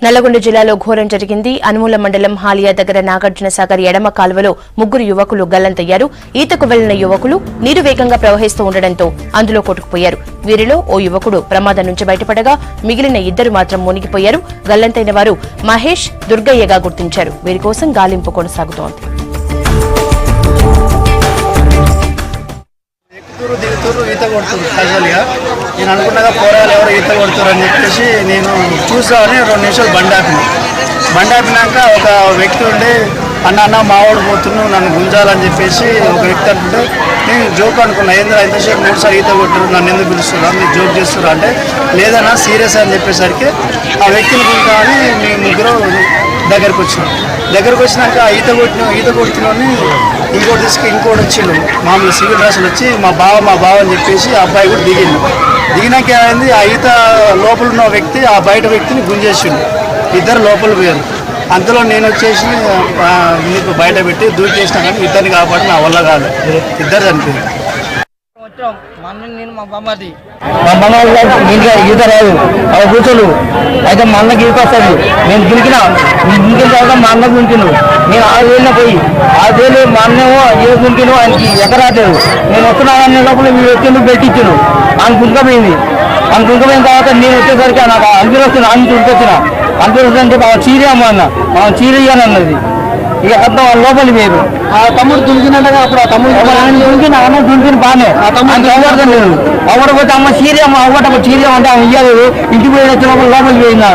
నల్లగొండ జిల్లాలో ఘోరం జరిగింది. అనుమూల మండలం హాలియా దగ్గర నాగార్జున సాగర్ ఎడమ కాలువలో ముగ్గురు యువకులు గల్లంతయ్యారు. ఈతకు వెళ్లిన యువకులు నీరు వేగంగా ప్రవహిస్తూ ఉండడంతో అందులో కొట్టుకుపోయారు. వీరిలో ఓ యువకుడు ప్రమాదం నుంచి బయటపడగా మిగిలిన ఇద్దరు మాత్రం మునిగిపోయారు. గల్లంతైన వారు మహేష్, దుర్గయ్యగా గుర్తించారు. వీరి కోసం గాలింపు కొనసాగుతోంది. ఈత కొడుతుంది క్యాజువల్గా నేను అనుకున్నగా పోరాలు ఎవరు ఈత కొడుతారు అని చెప్పేసి నేను చూసామని 2 నిమిషాలు బండి ఆపినాక ఒక వ్యక్తి ఉండి అన్న మావాడు పోతున్నావు నన్ను గుంజాలని చెప్పేసి ఒక వ్యక్తి అంటుంటే నేను జోక్ అనుకున్నా. ఏంద్రా ఇంతసేపు 3 సార్లు ఈత కొట్టారు, నన్ను ఎందుకు పిలుస్తున్నా, మీరు జోక్ చేస్తున్నారు అంటే లేదన్నా సీరియస్ అని చెప్పేసరికి ఆ వ్యక్తిని గుంజామని మేము ముగ్గురు దగ్గరకు వచ్చినాక ఈత కొడుతున్నాని ఇంకోటి వచ్చిండు. మామూలు సివిల్ డ్రెస్సులు వచ్చి మా బావ అని చెప్పేసి ఆ అబ్బాయి కూడా దిగినాక ఏమైంది, ఆ ఈత లోపల ఉన్న వ్యక్తి ఆ బయట వ్యక్తిని గుంజేసిండు. ఇద్దరు లోపల పోయారు. అంతలో నేను వచ్చేసి మీకు బయట పెట్టి దూకేసినా కానీ ఇద్దరిని కాపాడి నా వల్ల కాదు, ఇద్దరు చనిపోయారు. మా బామ్మది ఈత రాదు అవి కూర్చోలు అయితే మా అన్నకి ఈత వస్తుంది. నేను దిగిన తర్వాత మా అన్నకు గుంకిను. నేను 6 వేలు పోయి 6 వేలు మా అన్నేమో ఏ గుంకిను ఆయనకి ఎక్కరాలేదు. నేను వస్తున్నాననే లోపల మీరు వచ్చి పెట్టించాను. ఆయన గుంకపోయింది. తర్వాత నేను వచ్చేసరికి నాకు అంజూరు వస్తుంది. అంజూరు వస్తుందంటే చీరే అమ్మ అన్న చీరయ్యాను అన్నది. ఇక అర్థం లోపలికి వేరు. ఆ తమ్ముడు దులికినట్టుగా అప్పుడు ఆ తమ్ముడు ఆయన దులికిన అన్న దులికిన బాగానే అవడపోతే అమ్మ చీరే అమ్మ చీరే అంటే ఆమె ఇయ్యలేదు. ఇంటికి పోయిన లోపలికి పోయిందా.